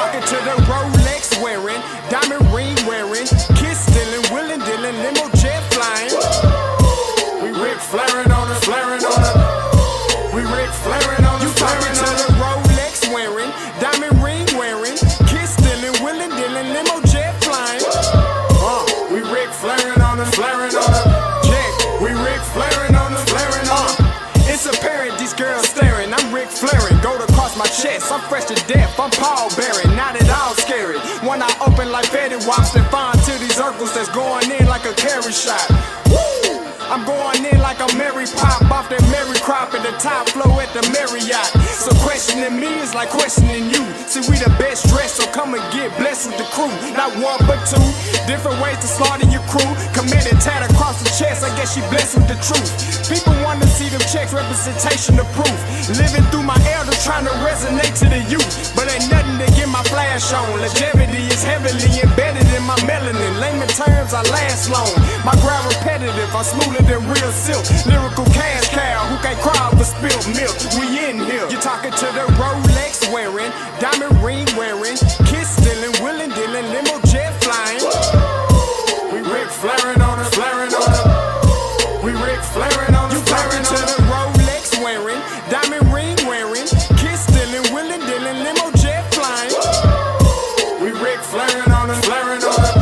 talking to the Rolex wearing, diamond ring wearing, kiss stealing, willing dealing, limo jet flying. We Rick flaring on us, flaring on us. We Rick flaring on us. You talking to the Rolex wearing, diamond ring wearing, kiss stealing, willing dealing, limo jet flying. We Rick flaring on us, flaring on us. Check, we Rick flaring on us, flaring on us. It's apparent these girls staring. I'm Rick flaring, gold across my chest. I'm fresh to death. I'm Paul Bearing, not at all scary. When I open like Betty Wops and find to these circles that's going in like a carry shot. Woo! I'm going in like a Mary Pop off that Mary Crop at the top flow at the Marriott. So questioning me is like questioning you. See, we the best dressed, so come and get blessed with the crew. Not one but two, different ways to slaughter your crew. Committed tat across the chest, I guess she blessed with the truth. People want to see them checks, representation of proof. Living through my elders, trying to resonate to the youth. But ain't nothing to get my flash on. Longevity is heavily embedded in my melanin. Layman terms, I last long. My grind repetitive, I'm smoother than real silk. Lyrical cash cow, who can't cry for spilled milk. We in here. You're talking to the Rolex wearing, diamond ring wearing, kiss stealing, willing dealing, limo jet flying. We Rick flaring on us, flaring on us. We Rick flaring on us. You talking to the Rolex wearing, diamond ring wearing, kiss stealing, willing dealing, limo jet flying. We Rick flaring on us, flaring on us.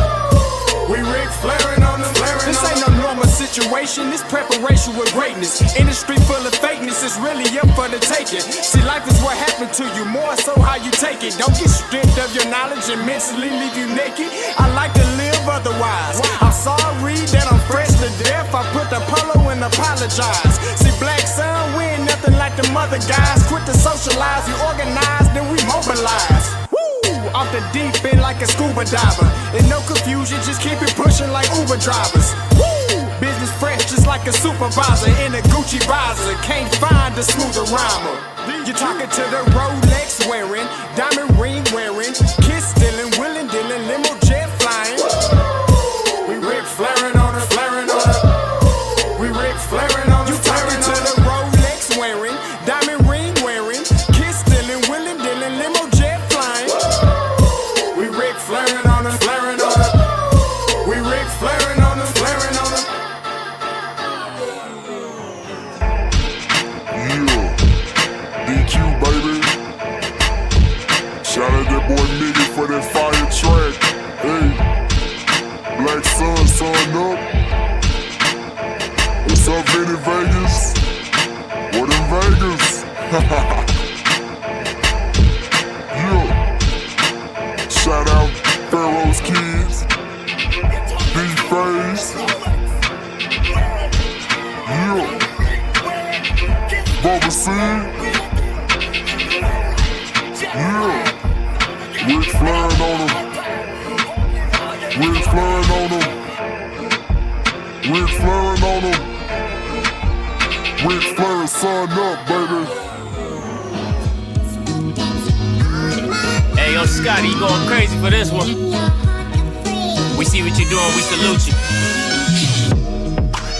We Rick flaring on us, flaring on us. This ain't no normal situation, this preparation with greatness. Industry full of fakeness, it's really up for the taking. See, life is what happened to you, more so how you take it. Don't get stripped of your knowledge and mentally leave you naked. I like to live otherwise. I'm sorry that I'm fresh to death. I put the polo and apologize. See, black son, we ain't nothing like the mother guys. Quit to socialize, we organize, then we mobilize. Off the deep end like a scuba diver. And no confusion, just keep it pushing like Uber drivers. Woo! Business fresh just like a supervisor in a Gucci visor. Can't find a smoother rhymer. You're talking to the Rolex wearing, diamond ring wearing, kiss stealing, willing dealing, limo jet flying. We Rick flaring on us, flaring on us. We Rick flaring on us. You talking to the Rolex wearing, diamond ring wearing, kiss stealing, willing dealing, limo jet flying. We Rick flaring on us, flaring on us. We Rick flaring on us, flaring on us. Yeah, DQ baby. Shout out that boy Nigga for that fire track. Hey, Black Sun, sun up. What's up, Vinny Vegas? What in Vegas? Yeah. Shout out Pharaoh's Kids, D-Phase, yeah, Bubba C, yeah, Rick flaring on them, Rick flaring on them, Rick flaring on them, Rick flaring, sun up, baby. Hey, yo, Scotty, you going crazy for this one. We see what you're doing, we salute you.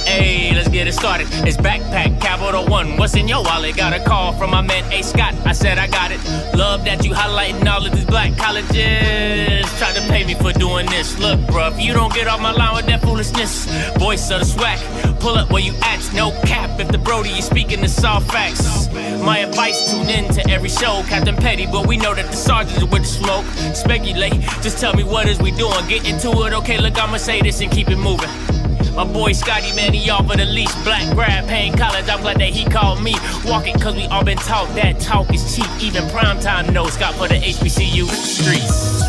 Hey, let's get it started. It's backpack, capital one. What's in your wallet? Got a call from my man, A. Scott. I said I got it. Love that you highlighting all of these black colleges. Try to pay me for doing this. Look, bruh, if you don't get off my line with that foolishness, voice of the swag, pull up where you at, no cap. If the Brody is speaking the soft facts. My advice, tune in to every show. Captain Petty, but we know that the sergeant is with the smoke. Speculate, just tell me what is we doing. Get into it, okay, look, I'ma say this and keep it moving. My boy Scotty, man, he offered the least. Black grad, paying college, I'm glad that he called me. Walking, cause we all been taught that talk is cheap. Even primetime knows Scott for the HBCU streets.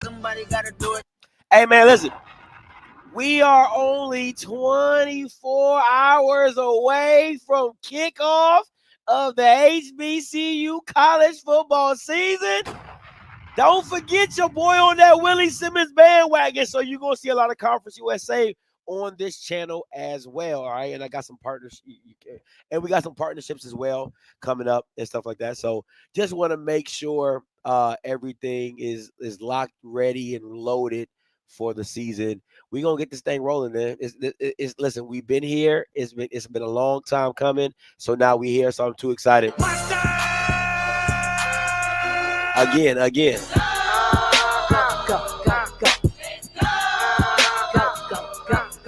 Somebody gotta do it. Hey man, listen. We are only 24 hours away from kickoff of the HBCU college football season. Don't forget your boy on that Willie Simmons bandwagon. So you're gonna see a lot of Conference USA on this channel as well. All right. And I got some partners. And we got some partnerships as well coming up and stuff like that. So just want to make sure everything is locked, ready, and loaded for the season. We're gonna get this thing rolling, man. Listen, we've been here. It's been a long time coming. So now we're here. So I'm too excited. Again.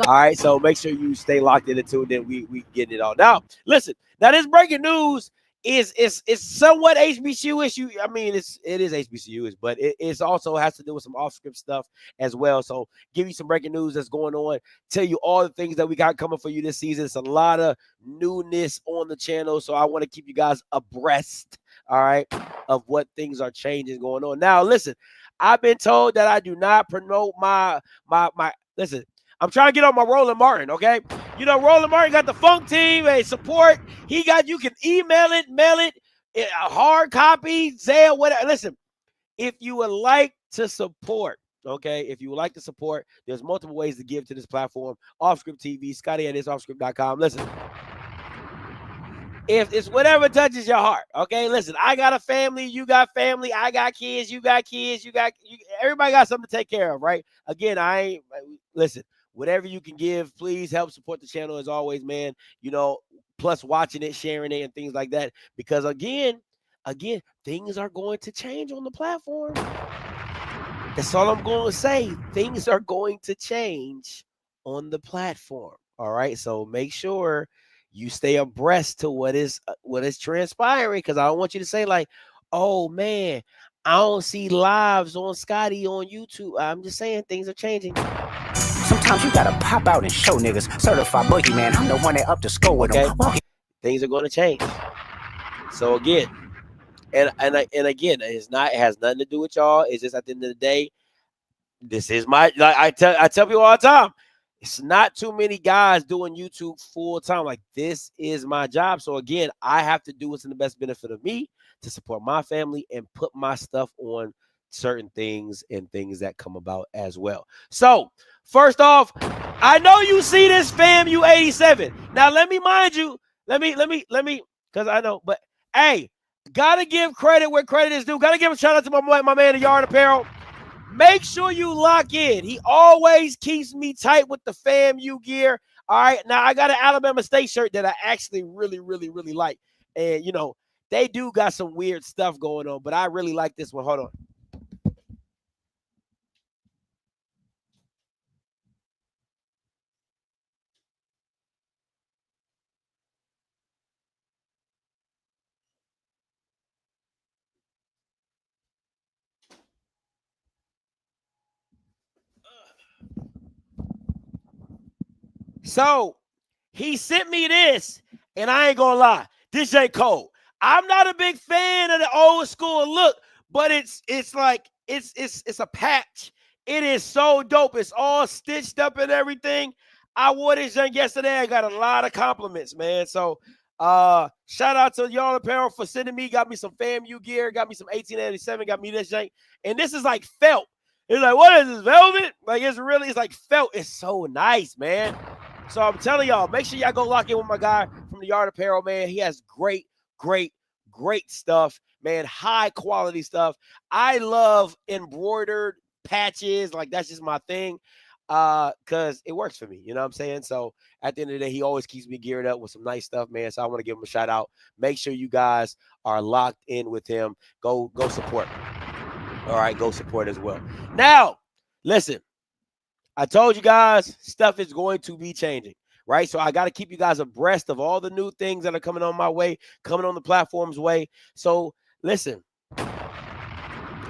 All right, so make sure you stay locked in and tuned in. We getting it all. Now, listen. Now, this breaking news is somewhat HBCU issue. I mean, it is HBCU, but it also has to do with some off-script stuff as well. So, give you some breaking news that's going on. Tell you all the things that we got coming for you this season. It's a lot of newness on the channel, so I want to keep you guys abreast, all right, of what things are changing going on. Now, listen. I've been told that I do not promote my listen. I'm trying to get on my Roland Martin, okay? You know, Roland Martin got the Funk Team, support. You can email it, mail it, a hard copy, Zelle, whatever. Listen, if you would like to support, okay, there's multiple ways to give to this platform. OffScript TV, Scottay at offscript.com. Listen, if it's whatever touches your heart, okay? Listen, I got a family, you got family, I got kids, you got kids, everybody got something to take care of, right? Again, listen, whatever you can give, please help support the channel as always, man. You know, plus watching it, sharing it, and things like that. Because again, things are going to change on the platform. That's all I'm going to say. Things are going to change on the platform. All right, so make sure you stay abreast to what is transpiring, because I don't want you to say like, oh man, I don't see lives on Scottay on YouTube. I'm just saying things are changing. Sometimes you gotta pop out and show niggas. Certified boogeyman, I'm the one that up to score with them. Things are going to change. So again, and again, it has nothing to do with y'all. It's just at the end of the day, this is my, like I tell people all the time. It's not too many guys doing YouTube full time. Like, this is my job. So again, I have to do what's in the best benefit of me to support my family and put my stuff on certain things and things that come about as well. So first off, I know you see this, fam, you 87. Now let me, because I know, but hey, gotta give credit where credit is due. Gotta give a shout out to my man, the Yard Apparel. Make sure you lock in. He always keeps me tight with the FAMU gear. All right. Now, I got an Alabama State shirt that I actually really, really, really like. And, you know, they do got some weird stuff going on, but I really like this one. Hold on. So he sent me this, and I ain't gonna lie, this ain't cold. I'm not a big fan of the old school look, but it's like it's a patch. It is so dope. It's all stitched up and everything. I wore this thing yesterday. I got a lot of compliments, man. So shout out to Y'all Apparel for sending me. Got me some FAMU gear. Got me some 1887. Got me this thing, and this is like felt. It's like, what is this, velvet? Like, it's like felt. It's so nice, man. So I'm telling y'all, make sure y'all go lock in with my guy from the Yard Apparel, man. He has great stuff, man. High quality stuff. I love embroidered patches. Like, that's just my thing, because it works for me. You know what I'm saying? So at the end of the day, he always keeps me geared up with some nice stuff, man. So I want to give him a shout out. Make sure you guys are locked in with him. Go support. All right, go support as well. Now, listen. I told you guys, stuff is going to be changing, right? So I got to keep you guys abreast of all the new things that are coming on my way, coming on the platform's way. So listen,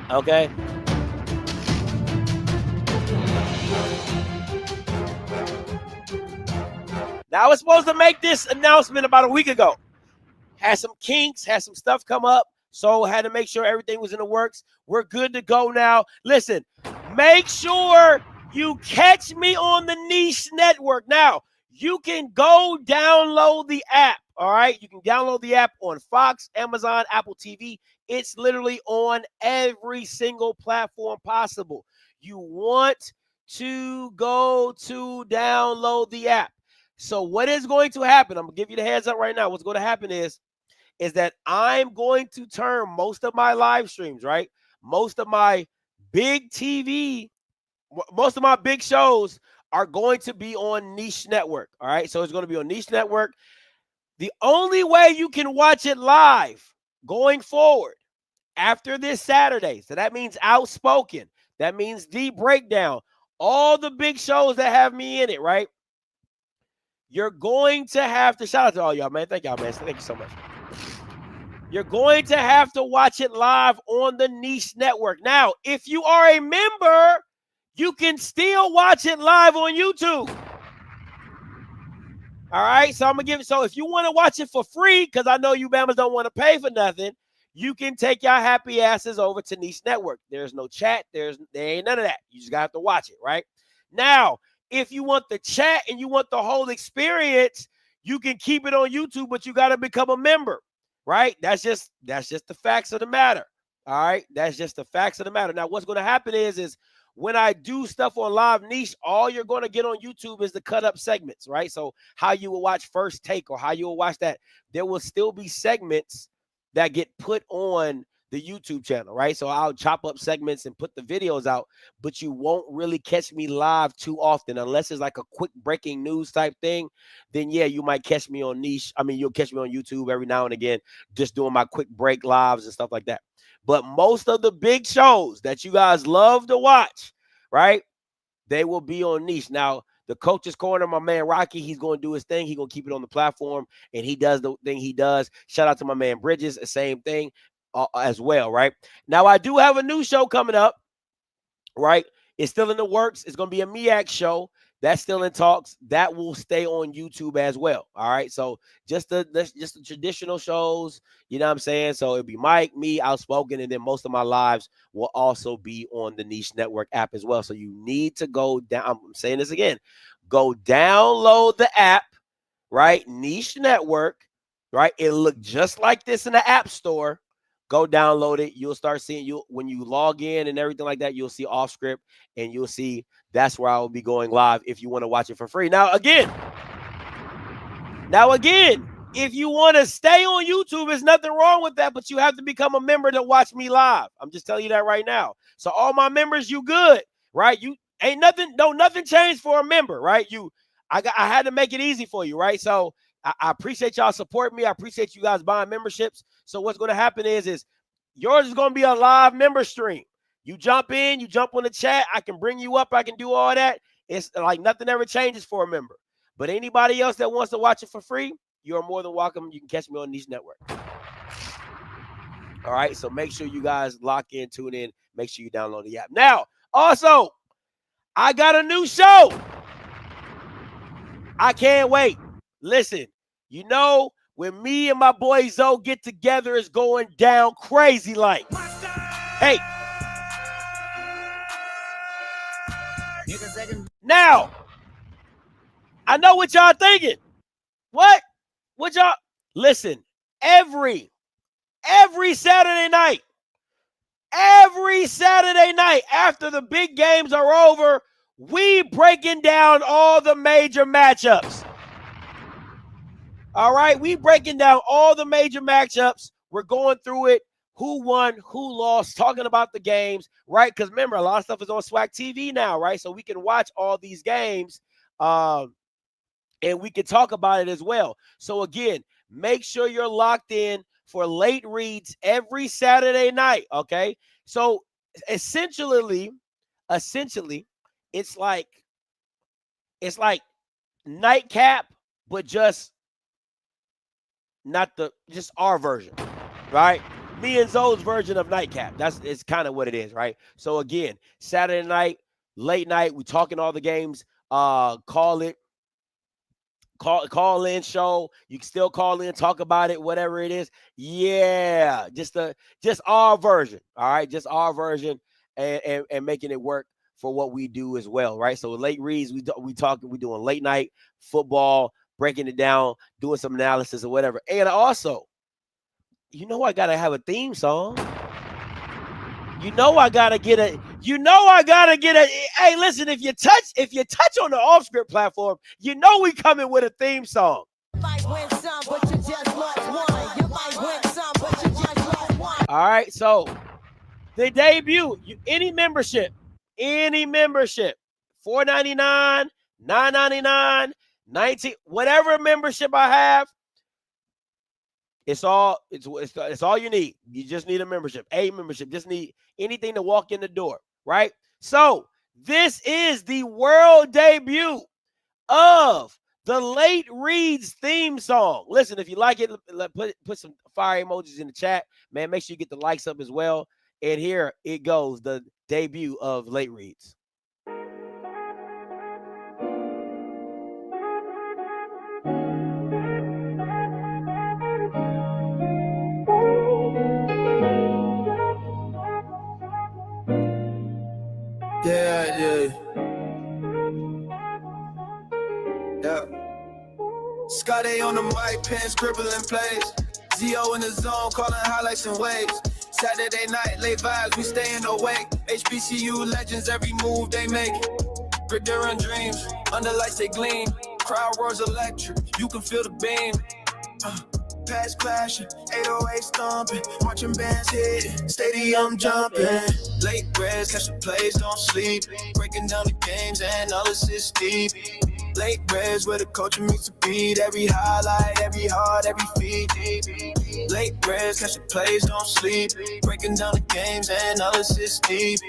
okay? Now I was supposed to make this announcement about a week ago. Had some kinks, had some stuff come up, so had to make sure everything was in the works. We're good to go now. Listen, make sure you catch me on the Niche Network. Now, you can go download the app, all right? You can download the app on Fox, Amazon, Apple TV. It's literally on every single platform possible. You want to go to download the app. So what is going to happen? I'm gonna give you the heads up right now. What's going to happen is that I'm going to turn most of my live streams, right? Most of my big TV, most of my big shows are going to be on Niche Network. All right. So it's going to be on Niche Network. The only way you can watch it live going forward after this Saturday, so that means Outspoken, that means The Breakdown, all the big shows that have me in it, right? You're going to have to, shout out to all y'all, man. Thank y'all, man. Thank you so much. You're going to have to watch it live on the Niche Network. Now, if you are a member, you can still watch it live on YouTube. All right, so I'm going to give it, so if you want to watch it for free, because I know you Bammers don't want to pay for nothing, you can take your happy asses over to Niche Network. There's no chat. There ain't none of that. You just got to watch it, right? Now, if you want the chat and you want the whole experience, you can keep it on YouTube, but you got to become a member, right? That's just the facts of the matter. All right, that's just the facts of the matter. Now, what's going to happen is when I do stuff on Live Niche, all you're going to get on YouTube is the cut up segments, right? So how you will watch First Take or how you will watch that, there will still be segments that get put on the YouTube channel, right? So I'll chop up segments and put the videos out, but you won't really catch me live too often unless it's like a quick breaking news type thing. Then yeah, you might catch me on Niche. I mean, you'll catch me on YouTube every now and again, just doing my quick break lives and stuff like that. But most of the big shows that you guys love to watch, right? They will be on Niche. Now, the Coach's Corner, my man Rocky, he's going to do his thing. He's going to keep it on the platform, and he does the thing he does. Shout out to my man Bridges, the same thing as well, right? Now, I do have a new show coming up, right? It's still in the works. It's going to be a MEAC show. That's still in talks. That will stay on YouTube as well, all right? So just the traditional shows, you know what I'm saying? So it'll be Mike, me, Outspoken, and then most of my lives will also be on the Niche Network app as well. So you need to go down. I'm saying this again. Go download the app, right? Niche Network, right? It'll look just like this in the App Store. Go download it. You'll start seeing you when you log in and everything like that. You'll see OffScript, and you'll see that's where I will be going live if you want to watch it for free. Now again, if you want to stay on YouTube, there's nothing wrong with that, but you have to become a member to watch me live. I'm just telling you that right now. So all my members, you good, right? You ain't nothing, nothing changed for a member, right? I had to make it easy for you, right? So I appreciate y'all supporting me. I appreciate you guys buying memberships. So what's going to happen is yours is going to be a live member stream. You jump in, you jump on the chat. I can bring you up. I can do all that. It's like nothing ever changes for a member. But anybody else that wants to watch it for free, you're more than welcome. You can catch me on Niche Network. All right, so make sure you guys lock in, tune in. Make sure you download the app. Now, also, I got a new show. I can't wait. Listen, you know, when me and my boy Zoe get together, it's going down crazy like. Hey. Now, I know what y'all thinking. What y'all? Listen, every Saturday night after the big games are over, we breaking down all the major matchups. All right, we breaking down all the major matchups. We're going through it. Who won, who lost, talking about the games, right? Because remember, a lot of stuff is on Swag TV now, right? So we can watch all these games and we can talk about it as well. So again, make sure you're locked in for late reads every Saturday night, okay? So essentially, it's like nightcap, but just our version, right? Me and Zoe's version of nightcap. It's kind of what it is, right? So again, Saturday night, late night, we talking all the games. Call in show. You can still call in, talk about it, whatever it is. Yeah, just our version. All right, just our version, and making it work for what we do as well, right? So late reads, we doing late night football, breaking it down, doing some analysis or whatever. And also, you know I gotta have a theme song. You know I gotta get You know I gotta get a. Hey, listen, if you touch on the OffScript platform, you know we coming with a theme song. All right, so the debut, any membership, $4.99, $9.99, $19, whatever membership I have, it's all you need. You just need a membership, just need anything to walk in the door, right? So this is the world debut of the Late Reads theme song. Listen, if you like it, put some fire emojis in the chat, man. Make sure you get the likes up as well. And here it goes, the debut of Late Reads. Yeah. Scottay on the mic, pen scribbling plays. Zio in the zone, calling highlights and waves. Saturday night, late vibes, we staying awake. HBCU legends, every move they make. Gridiron dreams, under lights they gleam. Crowd roars electric, you can feel the beam. Pass clashing, 808 stomping, marching bands hitting, stadium jumping. Late reds, catch the plays, don't sleep. Breaking down the games and all assists deep. Late reds where the culture meets the beat. Every highlight, every heart, every feed. Late reds, catch the plays, don't sleep. Breaking down the games and all assists deep.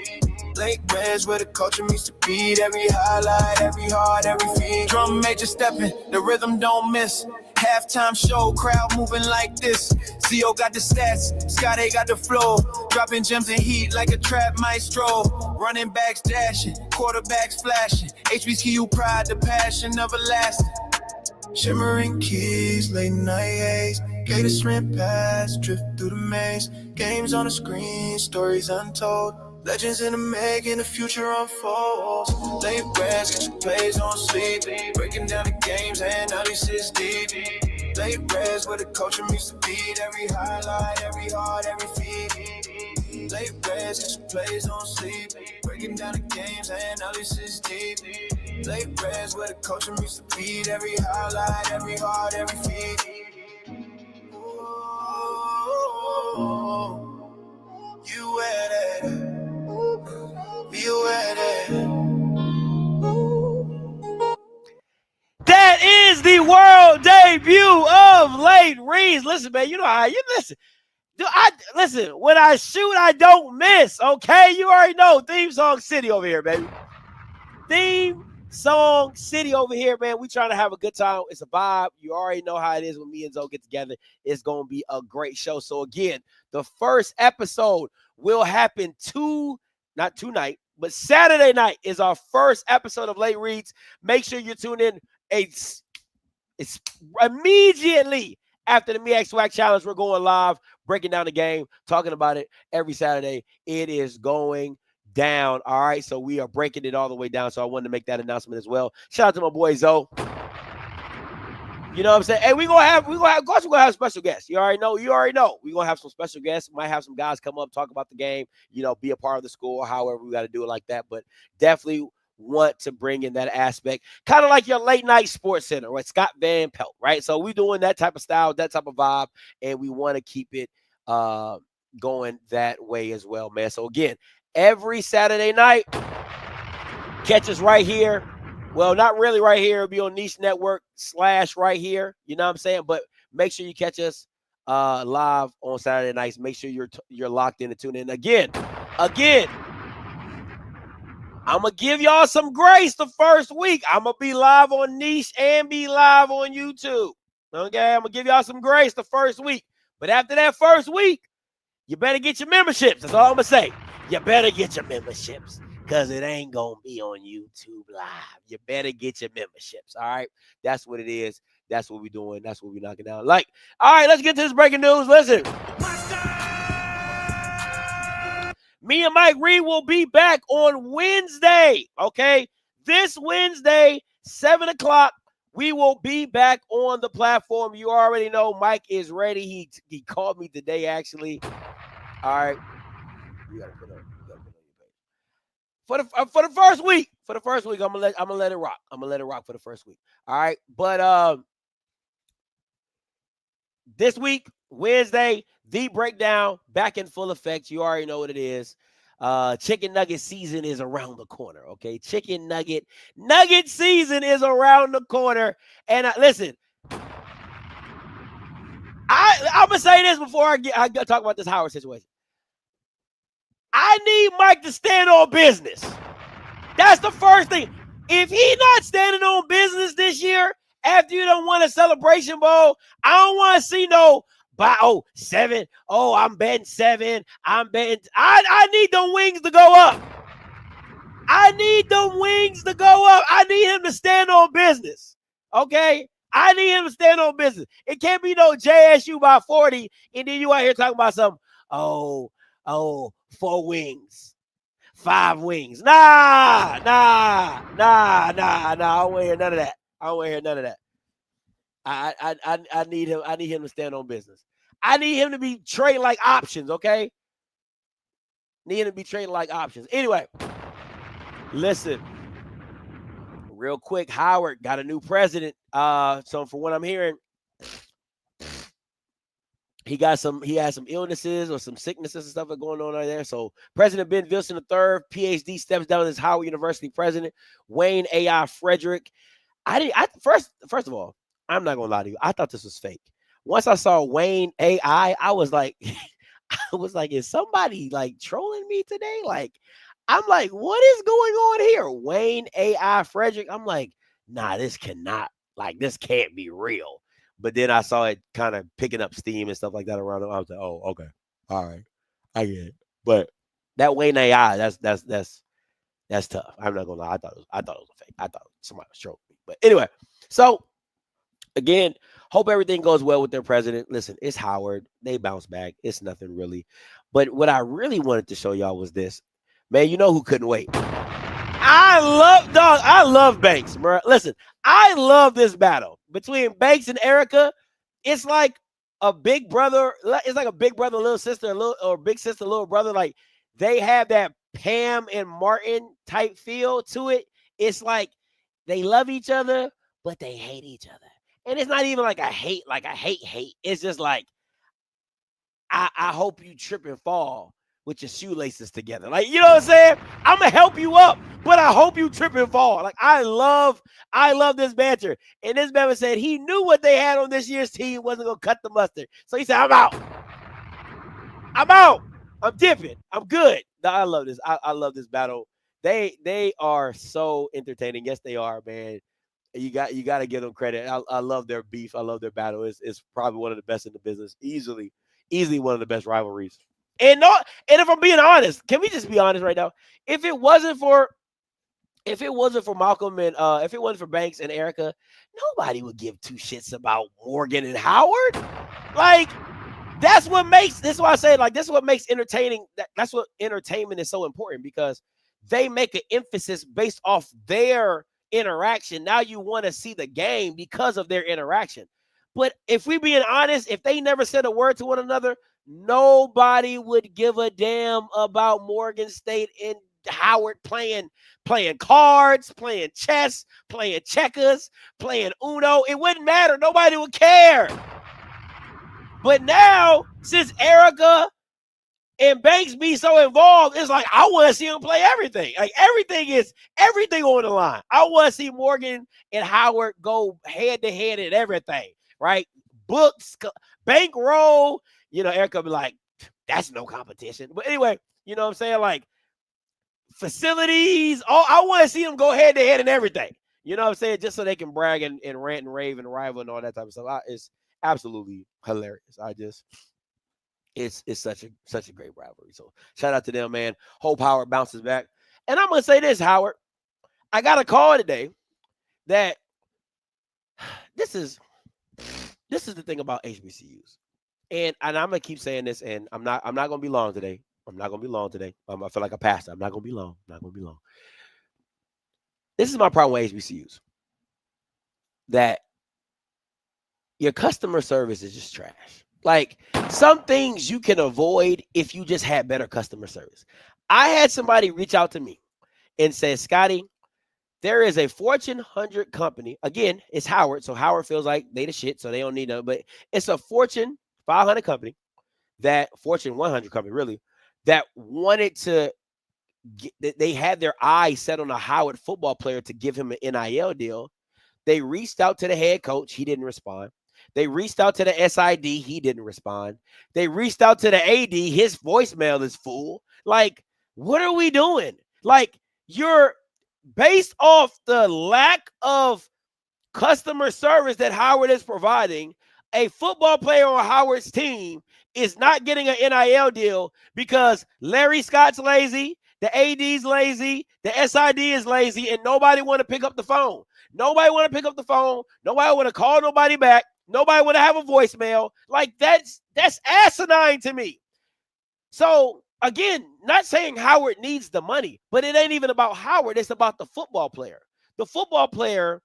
Late reds where the culture meets the beat. Every highlight, every heart, every feed. Drum major stepping, the rhythm don't miss. Halftime show, crowd moving like this. Zio got the stats, Scottay got the flow. Dropping gems and heat like a trap maestro. Running backs dashing, quarterbacks flashing. HBCU pride, the passion everlasting. Shimmering keys, late night haze. Gator shrimp pass, drift through the maze. Games on the screen, stories untold. Legends in the making, the future unfolds. Late reds, get your plays on sleep. Breaking down the games and all these is deep. Late reds, where the culture meets the beat. Every highlight, every heart, every feed. Late reds, get your plays on sleep. Breaking down the games and all this is deep. Late reds, where the culture meets the beat. Every highlight, every heart, every feed. Ooh, you wear that. That is the world debut of Late Reads. Listen, man, you know how you listen. Listen, when I shoot, I don't miss. Okay, you already know. Theme song city over here, baby. Theme song city over here, man. We trying to have a good time. It's a vibe. You already know how it is when me and Zoe get together. It's gonna be a great show. So again, the first episode will happen not tonight, but Saturday night is our first episode of Late Reads. Make sure you tune in. It's immediately after the Me X Swag Challenge. We're going live, breaking down the game, talking about it every Saturday. It is going down. All right, so we are breaking it all the way down. So I wanted to make that announcement as well. Shout out to my boy Zoe. You know what I'm saying? Hey, we're gonna have special guests. You already know. We're gonna have some special guests. Might have some guys come up, talk about the game, be a part of the score, however we got to do it like that. But definitely want to bring in that aspect. Kind of like your late night sports center, right? Scott Van Pelt, right? So we're doing that type of style, that type of vibe, and we want to keep it going that way as well, man. So again, every Saturday night, catch us right here. Well, not really right here. It'll be on Niche Network / right here. You know what I'm saying? But make sure you catch us live on Saturday nights. Make sure you're locked in and tuned in. Again, I'm going to give y'all some grace the first week. I'm going to be live on Niche and be live on YouTube. Okay? I'm going to give y'all some grace the first week. But after that first week, you better get your memberships. That's all I'm going to say. You better get your memberships because it ain't going to be on YouTube Live. You better get your memberships, all right? That's what it is. That's what we're doing. That's what we're knocking down. All right, let's get to this breaking news. Listen. Me and Mike Reed will be back on Wednesday, okay? This Wednesday, 7 o'clock, we will be back on the platform. You already know Mike is ready. He called me today, actually. All right. You gotta put on your page. For the first week. For the first week, I'm gonna let it rock. I'm gonna let it rock for the first week. All right. But this week, Wednesday, the breakdown back in full effect. You already know what it is. Chicken nugget season is around the corner. Okay, chicken nugget season is around the corner. And listen, I'm gonna say this before I talk about this Howard situation. I need Mike to stand on business. That's the first thing. If he's not standing on business this year, after you don't won a Celebration Bowl, I don't want to see no 7. Oh, I'm betting 7. I'm betting. I need them wings to go up. I need them wings to go up. I need him to stand on business. Okay? I need him to stand on business. It can't be no JSU by 40, and then you out here talking about something. 4 wings. 5 wings. Nah. I don't want to hear none of that. I need him to stand on business. I need him to be trading like options, okay? Need him to be trading like options. Anyway, listen. Real quick, Howard got a new president. So from what I'm hearing, he had some illnesses or some sicknesses and stuff going on there. So President Ben Wilson III, PhD, steps down as Howard University president. Wayne A.I. Frederick. First of all, I'm not gonna lie to you. I thought this was fake. Once I saw Wayne A.I., I was like, is somebody like trolling me today? Like, I'm like, what is going on here? Wayne A.I. Frederick. I'm like, nah, this can't be real. But then I saw it kind of picking up steam and stuff like that around him. I was like, oh, okay. All right. I get it. But that Wayne A.I., that's tough. I'm not gonna lie. I thought it was a fake. I thought somebody was trolling me. But anyway, so again, hope everything goes well with their president. Listen, it's Howard. They bounce back. It's nothing really. But what I really wanted to show y'all was this. Man, you know who couldn't wait? I love Banks, bro. Listen, I love this battle between Banks and Erica. It's like a big brother. It's like a big brother, little sister, or big sister, little brother. Like they have that Pam and Martin type feel to it. It's like they love each other, but they hate each other. And it's not even like a hate. It's just like, I hope you trip and fall with your shoelaces together. Like, you know what I'm saying? I'm going to help you up, but I hope you trip and fall. Like, I love this banter. And this man said he knew what they had on this year's team wasn't going to cut the mustard. So he said, I'm out. I'm dipping. I'm good. No, I love this. I love this battle. They are so entertaining. Yes, they are, man. You got to give them credit. I love their beef. I love their battle. It's probably one of the best in the business. Easily one of the best rivalries. And if I'm being honest, can we just be honest right now? If it wasn't for Malcolm and if it wasn't for Banks and Erica, nobody would give 2 shits about Morgan and Howard. Like, this is what makes entertaining. That's what entertainment is so important, because they make an emphasis based off their interaction. Now you want to see the game because of their interaction. But if we being honest, if they never said a word to one another, nobody would give a damn about Morgan State and Howard playing cards, playing chess, playing checkers, playing Uno. It wouldn't matter. Nobody would care. But now, since Erica and Banks be so involved, it's like, I want to see them play everything. Like, everything on the line. I want to see Morgan and Howard go head to head at everything, right? Books, bankroll. You know, Erica be like, that's no competition. But anyway, you know what I'm saying? Like, facilities. I want to see them go head to head and everything. You know what I'm saying? Just so they can brag and rant and rave and rival and all that type of stuff. It's absolutely hilarious. It's such a great rivalry. So shout out to them, man. Hope Howard bounces back. And I'm gonna say this, Howard. I got a call today that this is the thing about HBCUs. And I'm gonna keep saying this, and I'm not gonna be long today. I feel like a pastor. I'm not gonna be long. This is my problem with HBCUs. That your customer service is just trash. Like, some things you can avoid if you just had better customer service. I had somebody reach out to me and said, Scotty, there is a Fortune 100 company. Again, it's Howard. So Howard feels like they the shit, so they don't need no, but it's a Fortune 500 company, that Fortune 100 company, really, that wanted to they had their eyes set on a Howard football player to give him an NIL deal. They reached out to the head coach. He didn't respond. They reached out to the SID. He didn't respond. They reached out to the AD. His voicemail is full. Like, what are we doing? Like, you're based off the lack of customer service that Howard is providing. A football player on Howard's team is not getting an NIL deal because Larry Scott's lazy, the AD's lazy, the SID is lazy, and nobody want to pick up the phone. Nobody want to pick up the phone. Nobody want to call nobody back. Nobody want to have a voicemail. Like, that's asinine to me. So, again, not saying Howard needs the money, but it ain't even about Howard. It's about the football player. The football player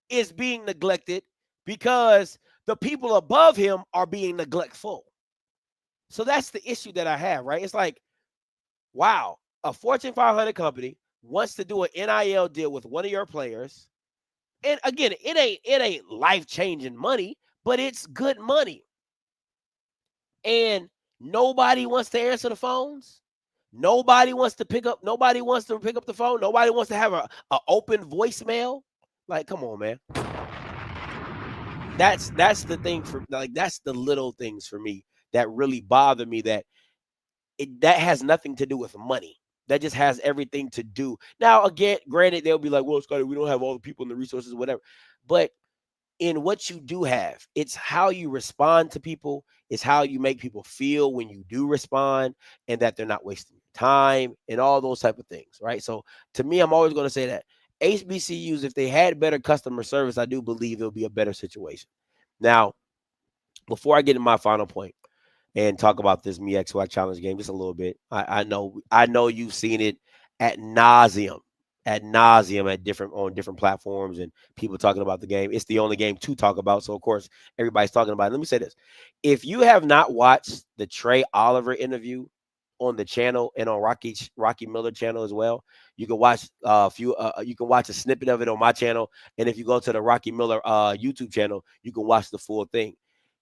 is being neglected because the people above him are being neglectful. So that's the issue that I have, right? It's like, wow, a Fortune 500 company wants to do an NIL deal with one of your players. And again, it ain't life-changing money, but it's good money. And nobody wants to answer the phones. Nobody wants to pick up the phone. Nobody wants to have a open voicemail. Like, come on, man. That's the thing for, like, that's the little things for me that really bother me, that has nothing to do with money. That just has everything to do. Now, again, granted, they'll be like, well, Scotty, we don't have all the people and the resources, whatever. But in what you do have, it's how you respond to people. It's how you make people feel when you do respond, and that they're not wasting your time and all those type of things, right? So to me, I'm always going to say that HBCUs, if they had better customer service, I do believe it'll be a better situation. Now, before I get to my final point and talk about this Me XY Challenge game just a little bit, I know you've seen it at nauseum on different platforms and people talking about the game. It's the only game to talk about, so of course everybody's talking about it. Let me say this: if you have not watched the Trey Oliver interview on the channel and on Rocky Miller channel as well, you can watch you can watch a snippet of it on my channel, and if you go to the Rocky Miller YouTube channel, you can watch the full thing.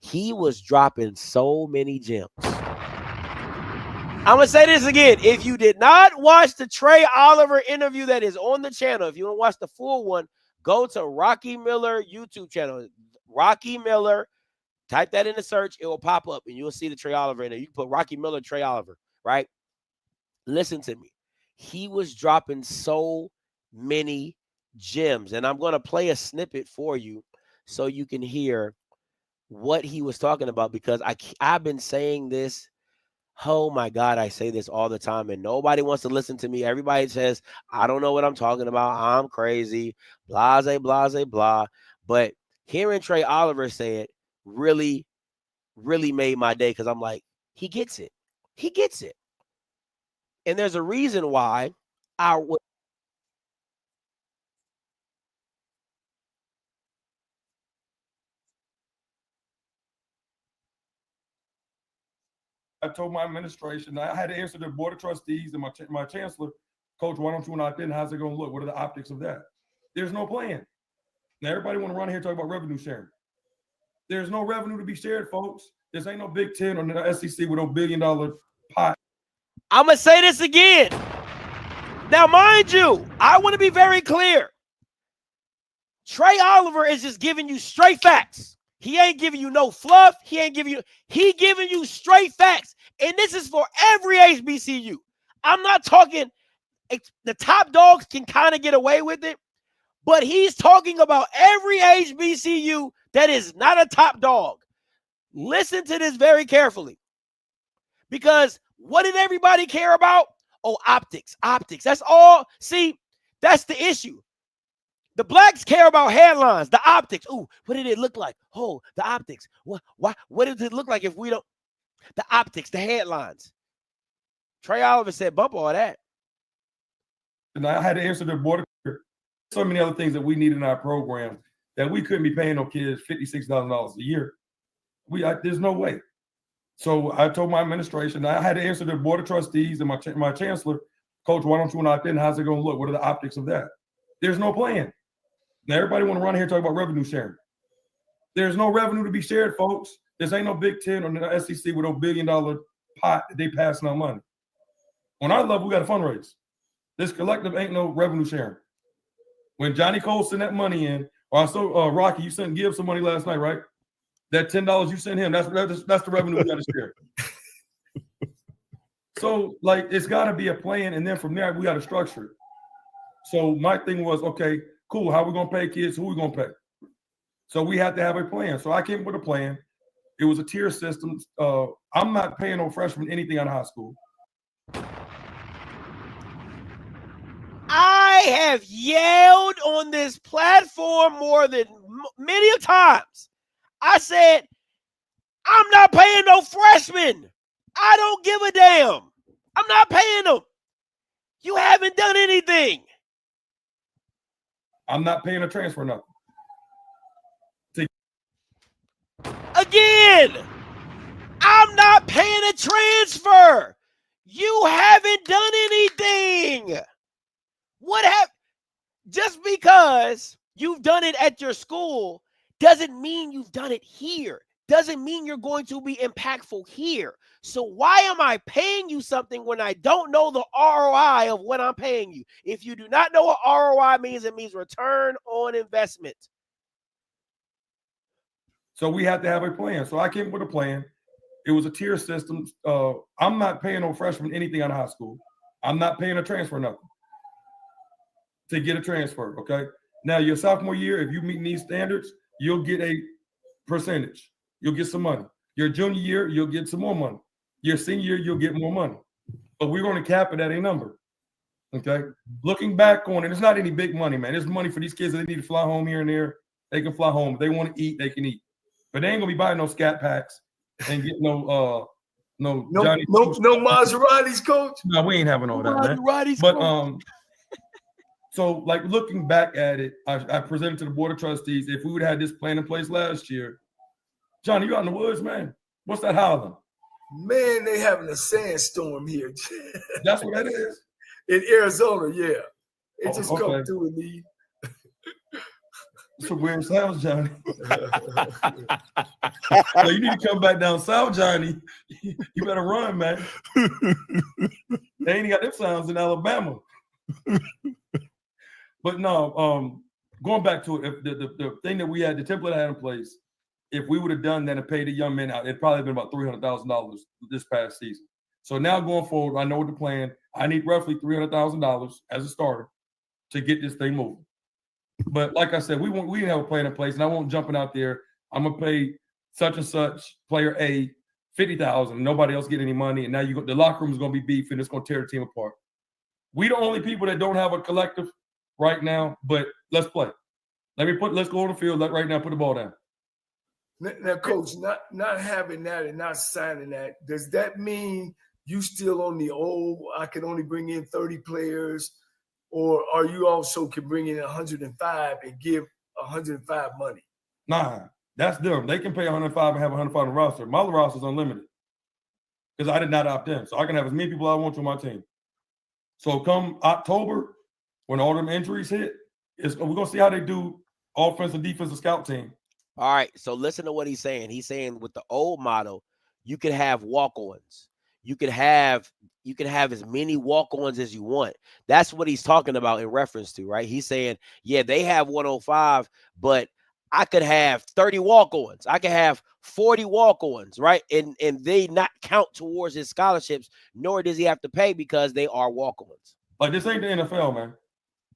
He was dropping so many gems. I'm going to say this again. If you did not watch the Trey Oliver interview that is on the channel, if you want to watch the full one, go to Rocky Miller YouTube channel. Rocky Miller, type that in the search. It will pop up, and you'll see the Trey Oliver in there. You can put Rocky Miller, Trey Oliver, right? Listen to me. He was dropping so many gems, and I'm going to play a snippet for you so you can hear what he was talking about, because I've been saying this. Oh my God, I say this all the time and nobody wants to listen to me. Everybody says, I don't know what I'm talking about. I'm crazy, blase, blase, blah. But hearing Trey Oliver say it really, really made my day, because I'm like, he gets it. He gets it. And there's a reason why I told my administration, I had to answer the board of trustees and my chancellor, Coach, why don't you want to opt in? How's it going to look? What are the optics of that? There's no plan. Now, everybody want to run here and talk about revenue sharing. There's no revenue to be shared, folks. This ain't no Big Ten or the SEC with no $1 billion pot. I'm going to say this again. Now, mind you, I want to be very clear. Trey Oliver is just giving you straight facts. He ain't giving you no fluff. He giving you straight facts. And this is for every HBCU. I'm not talking, the top dogs can kind of get away with it, but he's talking about every HBCU that is not a top dog. Listen to this very carefully, because what did everybody care about? Oh, optics. That's all. See, that's the issue. The blacks care about headlines, the optics. Ooh, what did it look like? Oh, the optics. What does it look like if we don't? The optics, the headlines. Trey Oliver said, bump all that. And I had to answer the board of so many other things that we need in our program that we couldn't be paying no kids $56,000 a year. There's no way. So I told my administration, I had to answer the board of trustees and my chancellor, Coach, why don't you want to opt in? How's it going to look? What are the optics of that? There's no plan. Now, everybody want to run here and talk about revenue sharing. There's no revenue to be shared, folks. This ain't no Big Ten or the SEC with a $1 billion pot that they passing out money. On our level, we got to fundraise. This collective ain't no revenue sharing. When Johnny Cole sent that money in, or I saw Rocky, you sent Gibbs some money last night, right? That $10 you sent him, that's the revenue we got to share. So, like, it's got to be a plan, and then from there, we got to structure it. So my thing was, okay, cool, how we going to pay kids? Who we going to pay? So we had to have a plan. So I came up with a plan. It was a tier system. I'm not paying no freshman anything out of high school. I have yelled on this platform more than many times. I said, I'm not paying no freshmen. I don't give a damn. I'm not paying them. You haven't done anything. I'm not paying a transfer nothing. Again, I'm not paying a transfer. You haven't done anything. Just because you've done it at your school doesn't mean you've done it here. Doesn't mean you're going to be impactful here. So why am I paying you something when I don't know the ROI of what I'm paying you? If you do not know what ROI means, it means return on investment. So we had to have a plan. So I came up with a plan. It was a tier system. I'm not paying no freshman anything out of high school. I'm not paying a transfer nothing to get a transfer, okay? Now, your sophomore year, if you meet these standards, you'll get a percentage. You'll get some money. Your junior year, you'll get some more money. Your senior year, you'll get more money. But we're going to cap it at a number, okay? Looking back on it, it's not any big money, man. It's money for these kids that they need to fly home here and there. They can fly home. If they want to eat, they can eat. But they ain't going to be buying no scat packs and get no Johnny. No Maseratis, coach. No, we ain't having all that, man. But so like looking back at it, I presented to the board of trustees. If we would have had this plan in place last year, Johnny, you out in the woods, man. What's that howling? Man, they having a sandstorm here. That's what that is. In Arizona, yeah. It just come through with me. Some weird sounds, Johnny. So you need to come back down south, Johnny. You better run, man. They ain't got them sounds in Alabama. But no, going back to it, if the thing that we had, the template I had in place, if we would have done that and paid the young men out, it'd probably been about $300,000 this past season. So now going forward, I know what the plan. I need roughly $300,000 as a starter to get this thing moving. But like I said, we didn't have a plan in place, and I won't jumping out there. I'm gonna pay such and such player A $50,000. Nobody else get any money, and now the locker room is gonna be beef, and it's gonna tear the team apart. We the only people that don't have a collective right now, but let's play. Let's go on the field right now. Put the ball down. Now, coach, not having that and not signing that, does that mean you still on the old? I can only bring in 30 players. Or are you also can bring in 105 and give 105 money? Nah, that's them. They can pay 105 and have 105 on the roster. My roster is unlimited because I did not opt in. So I can have as many people I want to my team. So come October, when all them injuries hit, we're going to see how they do offensive, defensive scout team. All right, so listen to what he's saying. He's saying with the old model, you could have walk-ons. You can have as many walk-ons as you want. That's what he's talking about in reference to, right? He's saying, yeah, they have 105, but I could have 30 walk-ons. I could have 40 walk-ons, right? And they not count towards his scholarships, nor does he have to pay because they are walk-ons. Like, this ain't the NFL, man.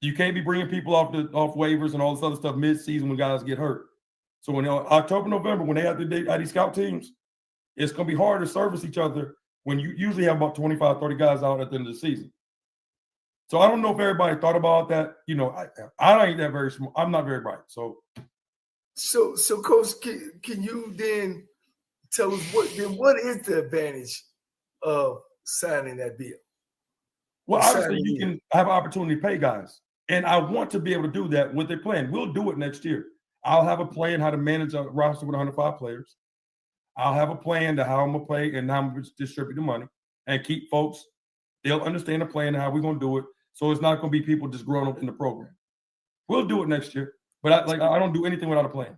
You can't be bringing people off waivers and all this other stuff mid-season when guys get hurt. So when October, November, when they have these scout teams, it's going to be hard to service each other when you usually have about 25, 30 guys out at the end of the season. So I don't know if everybody thought about that. You know, I ain't that very smart. I'm not very bright. So Coach, can you then tell us what is the advantage of signing that deal? Well, obviously you can have an opportunity to pay guys. And I want to be able to do that with a plan. We'll do it next year. I'll have a plan how to manage a roster with 105 players. I'll have a plan to how I'm going to play and how I'm going to distribute the money and keep folks They'll understand the plan and how we're going to do it. So it's not going to be people just growing up in the program. We'll do it next year, but I don't do anything without a plan.